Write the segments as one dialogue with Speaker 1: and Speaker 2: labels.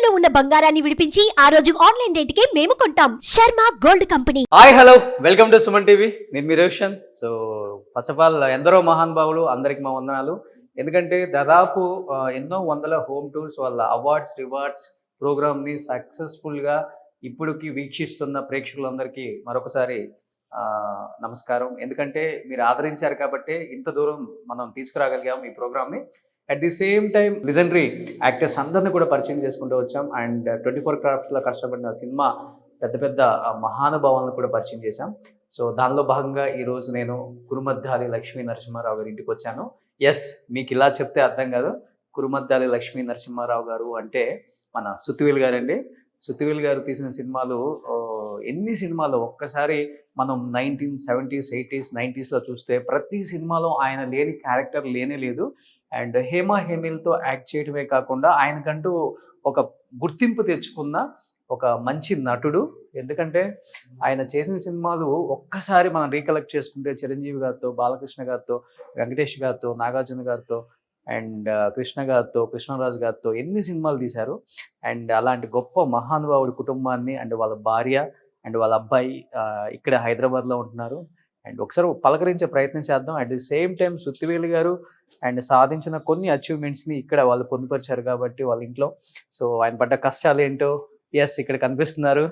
Speaker 1: ఇంట్లో ఉన్న బంగారాన్ని విడిపించి ఆ రోజు ఆన్లైన్ రేటుకే మేము కొంటాం. Sharma gold company.
Speaker 2: Hi hello welcome to Suman TV. నేను మీ Roshan. So first of all ఎందరో మహానుభావులు అందరికి మా వందనాలు. ఎందుకంటే దాదాపు ఎన్నో వందల హోమ్ టూర్స్ వాళ్ళ అవార్డ్స్ రివార్డ్స్ ప్రోగ్రామ్ని సక్సెస్ఫుల్గా ఇప్పటికి వీక్షిస్తున్న ప్రేక్షకులందరికీ మరొకసారి నమస్కారం. ఎందుకంటే మీరు ఆదరించారు కాబట్టి ఇంత దూరం మనం తీసుకురాగలిగాం ఈ ప్రోగ్రామ్ని. At the same time legendary actors అందరినీ కూడా పరిచయం చేసుకుంటూ వచ్చాం. అండ్ 24 క్రాఫ్ట్స్లో కష్టపడిన సినిమా పెద్ద పెద్ద మహానుభావాలను కూడా పరిచయం చేశాం. సో దానిలో భాగంగా ఈరోజు నేను కురుమద్దాలి లక్ష్మీ నరసింహారావు గారి ఇంటికి వచ్చాను. ఎస్, మీకు ఇలా చెప్తే అర్థం కాదు. కురుమద్దాలి లక్ష్మీ నరసింహారావు గారు అంటే మన సుత్తివేలు గారండి. సుత్తివేలు గారు తీసిన సినిమాలు ఎన్ని సినిమాలు ఒక్కసారి మనం 1970s 80s 90sలో చూస్తే ప్రతి సినిమాలో ఆయన లేని క్యారెక్టర్ లేనే లేదు. అండ్ హేమ హేమిల్తో యాక్ట్ చేయడమే కాకుండా ఆయనకంటూ ఒక గుర్తింపు తెచ్చుకున్న ఒక మంచి నటుడు. ఎందుకంటే ఆయన చేసిన సినిమాలు ఒక్కసారి మనం రీకలెక్ట్ చేసుకుంటే చిరంజీవి గారితో, బాలకృష్ణ గారితో, వెంకటేష్ గారితో, నాగార్జున గారితో అండ్ కృష్ణ గారితో, కృష్ణరాజు గారితో ఎన్ని సినిమాలు తీశారు. అండ్ అలాంటి గొప్ప మహానుభావుడి కుటుంబాన్ని అండ్ వాళ్ళ భార్య అండ్ వాళ్ళ అబ్బాయి ఇక్కడ హైదరాబాద్లో ఉంటున్నారు. అండ్ ఒకసారి పలకరించే ప్రయత్నం చేద్దాం. At the same time Suthivelu గారు అండ్ సాధించిన కొన్ని అచీవ్మెంట్స్ని ఇక్కడ వాళ్ళు పొందుపరిచారు కాబట్టి వాళ్ళ ఇంట్లో. సో ఆయన పడ్డ కష్టాలు ఏంటో ఎస్ ఇక్కడ కనిపిస్తున్నారు.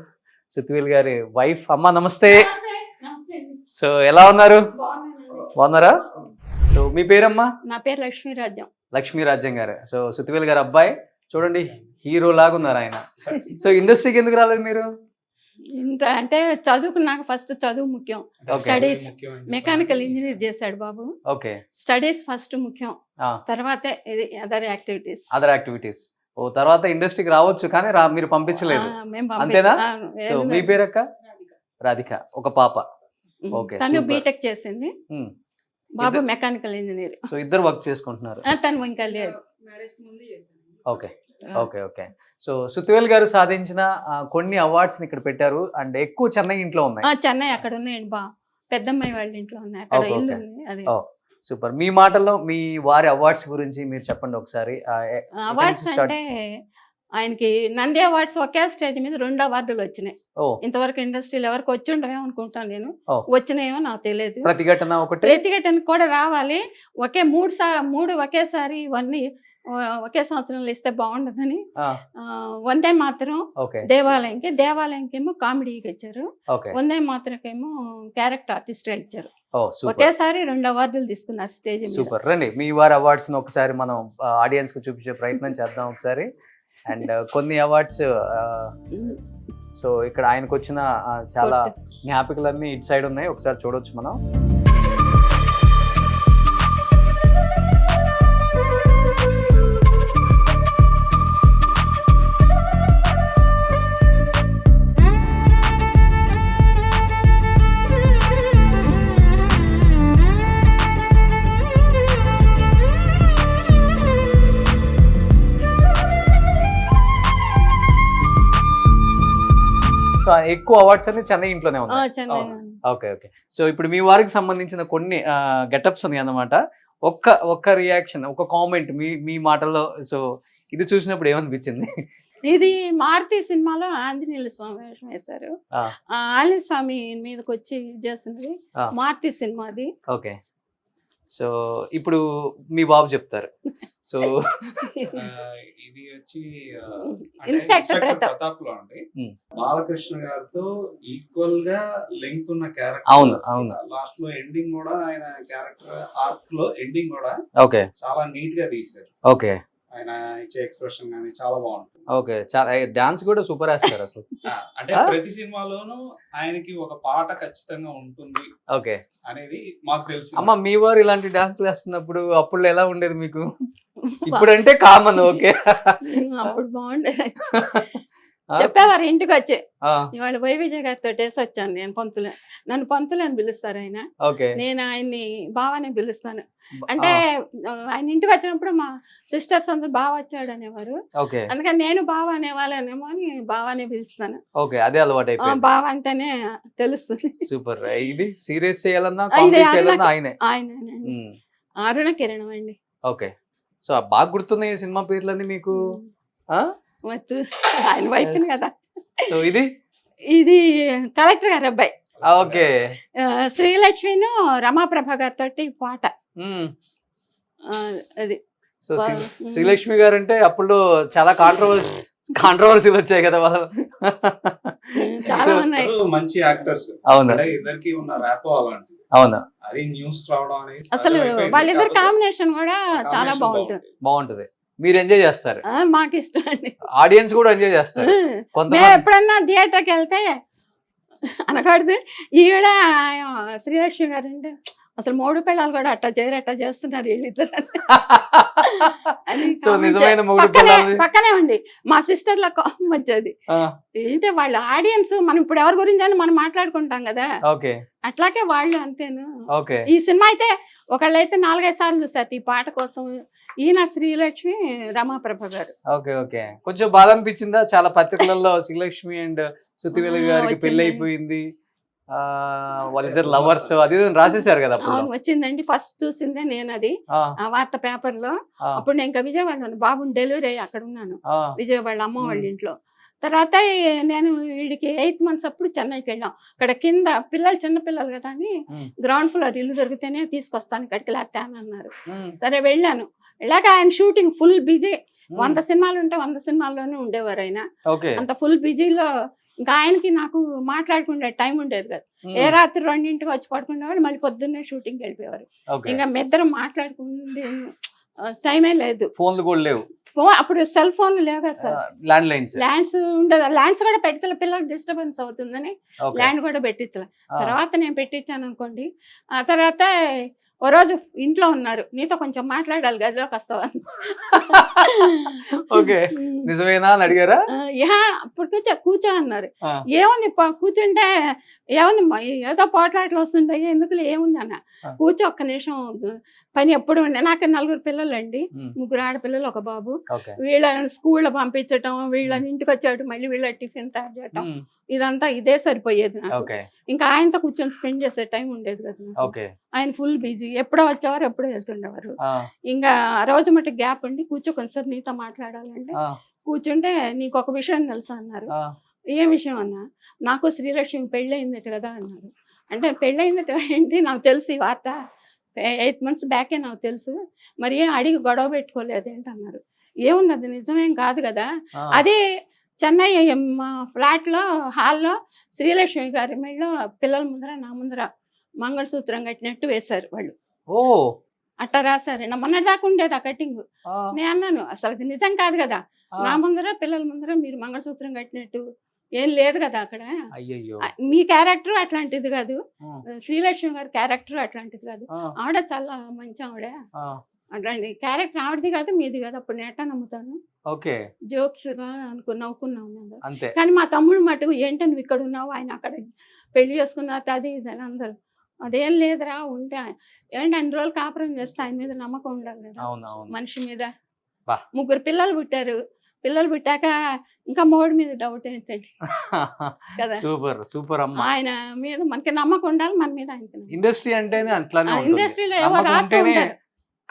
Speaker 2: సుత్తివేలు గారి వైఫ్. అమ్మ నమస్తే. సో ఎలా ఉన్నారు? బాగున్నారా? సో మీ పేరమ్మా?
Speaker 3: నా పేరు లక్ష్మీరాజ్యం.
Speaker 2: లక్ష్మీరాజ్యం గారు. సో సుత్తివేలు గారు అబ్బాయి చూడండి, హీరో లాగా ఉన్నారు ఆయన. సో ఇండస్ట్రీకి ఎందుకు రాలేదు మీరు?
Speaker 3: ఇంకా అంటే చదువుకున్నాక ఫస్ట్ చదువు ముఖ్యం. స్టడీస్ మెకానికల్ ఇంజనీర్ చేశాడు బాబు.
Speaker 2: ఓకే,
Speaker 3: స్టడీస్ ఫస్ట్ ముఖ్యం, తర్వాతే ఇది అదర్
Speaker 2: యాక్టివిటీస్. ఓ తర్వాత ఇండస్ట్రీకి రావచ్చు కానీ మీరు పంపించలేదు, అంతేనా? సో మీ పేరక్క? రాధిక. ఒక పాప. ఓకే,
Speaker 3: తను బీటెక్ చేసింది, బాబు మెకానికల్ ఇంజనీర్.
Speaker 2: సో ఇద్దరు వర్క్ చేసుకుంటున్నారు.
Speaker 3: తను ఇంకా లేదు.
Speaker 2: Okay okay okay. So Suthivelu గారు సాధించిన కొన్ని అవార్డ్స్ ఇక్కడ పెట్టారు అండ్ ఎక్కువ చెన్నై ఇంట్లో ఉన్నాయి.
Speaker 3: చెన్నై అక్కడ ఉన్నాయండి బా, పెద్దమ్మాయి వాళ్ళ ఇంట్లో ఉన్నాయి, అక్కడ ఇల్లు ఉంది. అది
Speaker 2: సూపర్. మీ మాటల్లో మీ వారి అవార్డ్స్ గురించి మీరు చెప్పండి ఒకసారి.
Speaker 3: అవార్డ్స్ అంటే ఆయనకి నంది అవార్డ్స్ ఒకే స్టేజ్ మీద 2 అవార్డులు వచ్చినాయి. ఇంతవరకు ఇండస్ట్రీలో ఎవరికి వచ్చి ఉండవేమో అనుకుంటాను నేను. వచ్చినాయేమో నాకు తెలియదు. ప్రతిఘటన కూడా రావాలి. ఒకే 3 ఒకేసారి ఇవన్నీ ఒకే సంవత్సరంలో ఇస్తే బాగుండదని వందే మాత్రం దేవాలయంకేమో కామెడీకి ఇచ్చారు, వందే మాత్రకేమో క్యారెక్టర్ ఆర్టిస్ట్ గా ఇచ్చారు. ఒకేసారి 2 అవార్డులు తీసుకున్నారు స్టేజ్ మీద.
Speaker 2: సూపర్. రండి మీ వారి అవార్డ్స్ ఒకసారి మనం ఆడియన్స్ కు చూపించే ప్రయత్నం చేద్దాం ఒకసారి. అండ్ కొన్ని అవార్డ్స్ సో ఇక్కడ ఆయనకు వచ్చిన చాలా జ్ఞాపికలన్నీ ఇటు సైడ్ ఉన్నాయి, ఒకసారి చూడొచ్చు మనం. ఎక్కువ అవార్డ్స్ అన్ని చెన్నై ఇంట్లోనే ఉన్నాయి. Okay okay. సో ఇప్పుడు మీ వారికి సంబంధించిన కొన్ని గెటప్స్ ఉన్నాయి అన్నమాట. ఒక్క రియాక్షన్, ఒక కామెంట్ మీ మాటల్లో. సో ఇది చూసినప్పుడు ఏమనిపించింది?
Speaker 3: ఇది మారుతి సినిమాలో ఆంజనేయుల స్వామి వేషం వేశారు. ఆంజనేయ స్వామి మీదకి వచ్చి చేసింది మారుతి సినిమాది.
Speaker 2: ఓకే. సో ఇప్పుడు మీ బాబు చెప్తారు. సో
Speaker 4: ఇది వచ్చి
Speaker 3: ఇన్స్పెక్టర్
Speaker 4: ప్రతాప్ లో అండి, బాలకృష్ణ గారితో ఈక్వల్ గా లెంగ్త్ ఉన్న క్యారెక్టర్.
Speaker 2: అవును.
Speaker 4: లాస్ట్ లో ఎండింగ్ కూడా ఆయన క్యారెక్టర్ ఆర్క్ లో ఎండింగ్ కూడా
Speaker 2: ఓకే
Speaker 4: చాలా నీట్ గా తీశారు.
Speaker 2: ఓకే.
Speaker 4: ఆయన ఇచ్చే ఎక్స్ప్రెషన్ కానీ చాలా బాగుంటుంది.
Speaker 2: ఓకే, చాలా డాన్స్ కూడా సూపర్ వేస్తారు అసలు.
Speaker 4: అంటే ప్రతి సినిమాలోనూ ఆయనకి ఒక పాట ఖచ్చితంగా ఉంటుంది.
Speaker 2: ఓకే
Speaker 4: అనేది మాకు తెలుసు.
Speaker 2: అమ్మ మీ వారు ఇలాంటి డాన్స్ వేస్తున్నప్పుడు అప్పుడు ఎలా ఉండేది మీకు? ఇప్పుడంటే కామన్. ఓకే,
Speaker 3: అప్పుడు బాగుండేది. చెప్పేవారు ఇంటికి వచ్చి, ఇవాళ వైవిజయ్ గారితో వేసి వచ్చాను నేను పంతులు, నన్ను పంతులు అని పిలుస్తారు ఆయన, నేను ఆయన్ని బావానే పిలుస్తాను. అంటే ఆయన ఇంటికి వచ్చినప్పుడు మా సిస్టర్స్ అందరూ బావ వచ్చాడు అనేవారు, అందుకని నేను బావ అనేవాళ్ళనేమో అని బావానే పిలుస్తాను.
Speaker 2: అదే అలవాటు అయిపోయింది.
Speaker 3: బావ అంటేనే తెలుస్తుంది.
Speaker 2: సూపర్. ఇది సీరియస్ చేయాలన్నా కామెడీ చేయాలన్నా ఆయన
Speaker 3: అరుణ కిరణం అండి.
Speaker 2: ఓకే. సో బాగా గుర్తున్నాయి సినిమా పేర్లన్నీ మీకు.
Speaker 3: వచ్చు ఆయన వైఫ్ కదా.
Speaker 2: సో ఇది
Speaker 3: ఇది కలెక్టర్ గారు అబ్బాయి.
Speaker 2: ఓకే.
Speaker 3: శ్రీలక్ష్మిను రమాప్రభ గారితో పాట అది.
Speaker 2: సో శ్రీలక్ష్మి గారు అంటే అప్పుడు చాలా కాంట్రవర్సీలు వచ్చాయి కదా వాళ్ళు.
Speaker 3: చాలా ఉన్నాయి.
Speaker 4: మంచి యాక్టర్స్.
Speaker 2: అవును,
Speaker 4: ఇద్దరికి ఉన్న ర్యాపో అలాంటి.
Speaker 2: అవును,
Speaker 4: అది న్యూస్ రావడం అనేది
Speaker 3: అసలు వాళ్ళిద్దరు కాంబినేషన్ కూడా చాలా
Speaker 2: బాగుంటది. మీరు ఎంజాయ్ చేస్తారు,
Speaker 3: మాకు ఇష్టం అండి.
Speaker 2: ఆడియన్స్ కూడా ఎంజాయ్ చేస్తారు.
Speaker 3: మేము ఎప్పుడన్నా థియేటర్కి వెళ్తే అనకూడదు, ఈవిడ శ్రీలక్ష్మి గారు అంటే అసలు 3 పిల్లలు కూడా అట్టా చేస్తున్నారు వీళ్ళిద్దరు.
Speaker 2: సో నిజమైన
Speaker 3: పక్కనే ఉంది మా సిస్టర్ల కోపం వచ్చేది. ఏంటంటే వాళ్ళ ఆడియన్స్ మనం ఇప్పుడు ఎవరి గురించి అని మనం మాట్లాడుకుంటాం కదా, అట్లాగే వాళ్ళు అంతేను. ఈ సినిమా అయితే ఒకళ్ళైతే 4-5 సార్లు చూసారు ఈ పాట కోసం. ఈయన శ్రీలక్ష్మి రమాప్రభ గారు.
Speaker 2: Okay okay. కొంచెం బాధ అనిపించిందా? చాలా పత్రికలలో శ్రీలక్ష్మి అండ్ శృతివేలు గారికి పెళ్లి అయిపోయింది, వాళ్ళిద్దరు లవర్స్ అది రాసేసారు కదా.
Speaker 3: వచ్చిందండి, ఫస్ట్ చూసిందే నేను అది ఆ వార్త పేపర్ లో. అప్పుడు నేను ఇంకా విజయవాడ బాబుని డెలివరీ అయ్యి అక్కడ ఉన్నాను, విజయవాడ అమ్మ వాళ్ళ ఇంట్లో. తర్వాత నేను వీడికి 8 months అప్పుడు చెన్నైకి వెళ్ళాం. అక్కడ కింద పిల్లలు చిన్న పిల్లలు కదా అని గ్రౌండ్ ఫ్లోర్ ఇల్లు దొరికితేనే తీసుకొస్తాను ఇక్కడికి లేకపోతే అని అన్నారు. సరే వెళ్ళాను. వెళ్ళాక ఆయన షూటింగ్ ఫుల్ బిజీ. 100 సినిమాలు ఉంటే 100 సినిమాల్లోనే ఉండేవారు ఆయన. అంత ఫుల్ బిజీలో ఇంకా ఆయనకి నాకు మాట్లాడుకునే టైం ఉండేది కదా. ఏ రాత్రి 2ంటికి వచ్చి పడుకునేవాడు, మళ్ళీ పొద్దున్నే షూటింగ్కి వెళ్ళిపోయేవారు. ఇంకా ఇద్దరం మాట్లాడుకుంటే టైమే లేదు.
Speaker 2: ఫోన్లు కూడా లేవు
Speaker 3: అప్పుడు, సెల్ ఫోన్లు లేవు కదా సార్. ల్యాండ్స్ ఉండదు. ల్యాండ్స్ కూడా పెట్టాలి, పిల్లలకు డిస్టర్బెన్స్ అవుతుందని ల్యాండ్ కూడా పెట్టించాలి. తర్వాత నేను పెట్టించాను అనుకోండి. ఆ తర్వాత ఓ రోజు ఇంట్లో ఉన్నారు, నీతో కొంచెం మాట్లాడాలి గదిలోకి వస్తావా.
Speaker 2: నిజమేనా అని అడిగారా?
Speaker 3: అప్పుడు కూర్చో అన్నారు. ఏముంది కూర్చుంటే ఏముంది, ఏదో పోట్లాట్లు వస్తుంటాయి, ఎందుకు ఏముంది అన్న. కూర్చో ఒక్క నిమిషం, పని ఎప్పుడు ఉండే. నాకు 4 పిల్లలండి, 3 ఆడపిల్లలు 1 బాబు. వీళ్ళని స్కూల్లో పంపించటం, వీళ్ళని ఇంటికి వచ్చాడు, మళ్ళీ వీళ్ళ టిఫిన్ తయారు చేయటం, ఇదంతా ఇదే సరిపోయేది నాకు. ఇంకా ఆయనతో కూర్చొని స్పెండ్ చేసే టైం ఉండేది కదా. ఆయన ఫుల్ బిజీ, ఎప్పుడో వచ్చేవారు ఎప్పుడో వెళ్తుండేవారు. ఇంకా ఆ రోజు మట్టి గ్యాప్ ఉండి కూర్చో కొంచెంసేపు నీతో మాట్లాడాలంటే కూర్చుంటే, నీకు ఒక విషయం తెలుసా అన్నారు. ఏ విషయం అన్నా? నాకు శ్రీలక్ష్మి పెళ్ళయిందట కదా అన్నారు. అంటే పెళ్ళయిందట ఏంటి, నాకు తెలుసు ఈ వార్త, 8 months బ్యాకే నాకు తెలుసు, మరి ఏం అడిగి గొడవ పెట్టుకోలేదు ఏంటి అన్నారు. ఏముంది, అది నిజమేం కాదు కదా. అదే చెన్నై మా ఫ్లాట్లో హాల్లో శ్రీలక్ష్మి గారి మెడలో పిల్లల ముందర నా ముందర మంగళసూత్రం కట్టినట్టు వేశారు వాళ్ళు. అట్లా రాశారు. మొన్నటిదాకా ఉండేది ఆ కటింగ్. నేను అన్నాను, అసలు అది నిజం కాదు కదా, నా ముందర పిల్లల ముందర మీరు మంగళసూత్రం కట్టినట్టు ఏం లేదు కదా అక్కడ. మీ క్యారెక్టర్ అట్లాంటిది కాదు, శ్రీలక్ష్మి గారి క్యారెక్టర్ అట్లాంటిది కాదు. ఆవిడ చాలా మంచి ఆవిడ, అట్లాంటి క్యారెక్టర్ ఆవిడది కాదు మీది కాదు. అప్పుడు నేను ఎట్టా నమ్ముతాను. జోక్స్ గా నవ్వుకున్నాను. కానీ మా తమ్ముడు మటుకు ఏంటో నువ్వు ఇక్కడ ఉన్నావు, ఆయన అక్కడ పెళ్లి చేసుకున్నారు అది ఇది అని అందరు. అదేం లేదురా, ఉంటే ఏంటి అన్ని రోజులు కాపురం చేస్తే ఆయన మీద నమ్మకం ఉండాలి కదా మనిషి మీద. 3 పిల్లలు పుట్టారు. పిల్లలు పుట్టాక ఇంకా మోడి మీద డౌట్ ఏంటండి కదా.
Speaker 2: సూపర్ సూపర్ అమ్మ.
Speaker 3: ఆయన మీద మనకి నమ్మకం ఉండాలి, మన మీద ఆయనకి.
Speaker 2: ఇండస్ట్రీ అంటేనే అట్లానే,
Speaker 3: ఇండస్ట్రీలో ఏవో రాస్తూ ఉంటారు,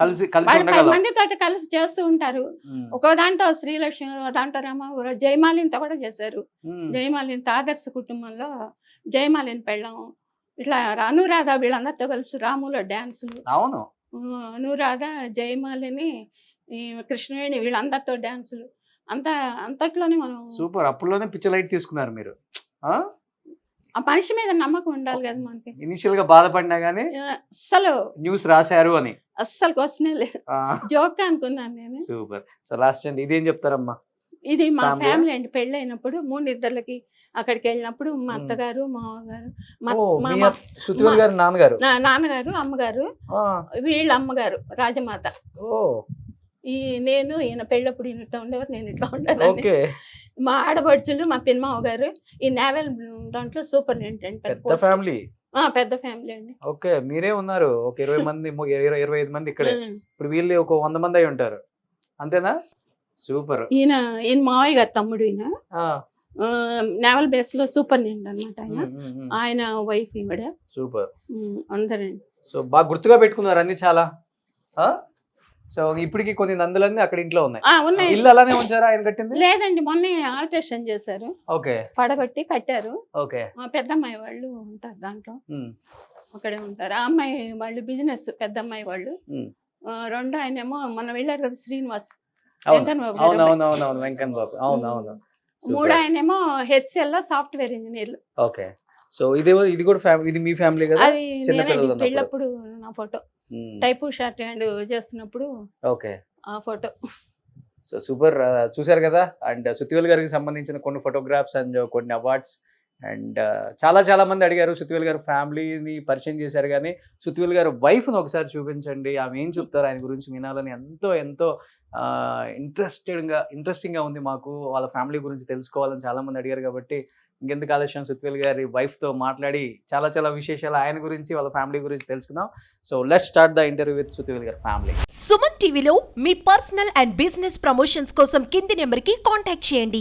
Speaker 3: 10 మందితో కలిసి చేస్తూ ఉంటారు. ఒక దాంట్లో శ్రీలక్ష్మి, దాంట్లో రామ, జయమాలినితో కూడా చేశారు. జయమాలిని ఆదర్శ కుటుంబంలో జయమాలిని పెళ్ళాం, ఇట్లా అనురాధ వీళ్ళందరితో కలిసి రాములో డాన్సులు.
Speaker 2: అవును,
Speaker 3: అనురాధ, జయమాలిని, కృష్ణవేణి వీళ్ళందరితో డాన్సులు, అంతట్లోనే మనం
Speaker 2: సూపర్. అప్పుడులోనే పిక్చర్ లైట్ తీసుకున్నారు మీరు.
Speaker 3: ఆ మనిషి మీద నమ్మకం ఉండాలి కదా మనకి.
Speaker 2: ఇనిషియల్ గా బాధపడినా గానీ
Speaker 3: అసలు
Speaker 2: న్యూస్ రాశారు అని
Speaker 3: అస్సలు క్వశ్చనే లేదు, జోక్ అనుకున్నాను నేను.
Speaker 2: సూపర్. సో లాస్ట్ అండి ఇదేం చెప్తారమ్మా?
Speaker 3: ఇది మా ఫ్యామిలీ అండి. పెళ్ళైనప్పుడు 3 ఇద్దర్లకి అక్కడికి వెళ్ళినప్పుడు మా అత్తగారు, మామగారు, నాన్నగారు, అమ్మగారు, వీళ్ళ అమ్మగారు రాజమాత, నేను ఈయన పెళ్ళప్పుడు ఈయన ఇట్లా ఉండేవారు, నేను ఇట్లా ఉండేదాన్ని. మా ఆడపడుచులు, మా పిన్నమావ గారు ఈ నేవల్ దాంట్లో సూపరింటెండెంట్. పెద్ద ఫ్యామిలీ అండి.
Speaker 2: ఓకే, మీరే ఉన్నారు ఒక 20 మంది 25 మంది ఇక్కడే. ఇప్పుడు వీళ్ళు ఒక 100 మంది అయి ఉంటారు అంతేనా? సూపర్.
Speaker 3: ఈయన మావయ్య గారు తమ్ముడు, ఈయన నేవల్ బేస్ లో సూపరింటెండెంట్ అనమాట. ఆయన వైఫ్ ఈవిడ.
Speaker 2: సూపర్.
Speaker 3: అందరండి.
Speaker 2: సో బాగా గుర్తుగా పెట్టుకున్నారు అన్ని చాలా. సో ఇప్పటికి కొన్ని నందులన్నీ అక్కడ ఇంట్లో ఉన్నాయి.
Speaker 3: ఉన్నాయి.
Speaker 2: ఇల్లు అలానే ఉంచారా ఆయన కట్టింది?
Speaker 3: లేదండి, మొన్న ఆల్టరేషన్ చేశారు,
Speaker 2: ఓకే
Speaker 3: పడగొట్టి కట్టారు.
Speaker 2: ఓకే.
Speaker 3: మా పెద్దమ్మాయి వాళ్ళు ఉంటారు దాంట్లో, అక్కడే ఉంటారు. ఆ అమ్మాయి వాళ్ళు బిజినెస్, పెద్దమ్మాయి వాళ్ళు. రెండో ఆయన ఏమో మొన్న వెళ్ళారు కదా శ్రీనివాస్, వెంకన్న బాబు గారు అబ్బాయి.
Speaker 2: అవునవునవును వెంకన్న బాబు, అవునవును.
Speaker 3: మూడో ఆయన ఏమో హెచ్ఎల్ లో సాఫ్ట్వేర్ ఇంజనీర్లు.
Speaker 2: ఓకే. సో ఇది కూడా ఫ్యామిలీ, ఇది మీ ఫ్యామిలీ కదా?
Speaker 3: అది
Speaker 2: చిన్న
Speaker 3: నేనే
Speaker 2: పిల్లలు ఉన్నప్పుడు.
Speaker 3: పెళ్ళప్పుడు నా ఫోటో, టైపు షార్ట్ హ్యాండ్ చేస్తున్నప్పుడు
Speaker 2: ఓకే.
Speaker 3: ఆ ఫోటో.
Speaker 2: So super. చూశారు కదా, అండ్ సుత్తివేలు గారికి సంబంధించిన కొన్ని ఫోటోగ్రాఫ్స్ అండ్ కొన్ని అవార్డ్స్. అండ్ చాలా మంది అడిగారు సుత్తివేలు గారు ఫ్యామిలీని పరిచయం చేశారు, కానీ సుత్తివేలు గారు వైఫ్ని ఒకసారి చూపించండి, ఆమె ఏం చెప్తారు ఆయన గురించి వినాలని ఎంతో ఇంట్రెస్టింగ్గా ఉంది మాకు, వాళ్ళ ఫ్యామిలీ గురించి తెలుసుకోవాలని చాలా మంది అడిగారు. కాబట్టి ఇంకెందుకు ఆలస్యం, సుత్తివేలు గారి వైఫ్తో మాట్లాడి చాలా విశేషాలు ఆయన గురించి, వాళ్ళ ఫ్యామిలీ గురించి తెలుసుకుందాం. So let's start the interview with Suthivelu గారి ఫ్యామిలీ.
Speaker 1: సుమన్ టీవీలో మీ పర్సనల్ అండ్ బిజినెస్ ప్రమోషన్స్ కోసం కింది నెంబర్కి కాంటాక్ట్ చేయండి.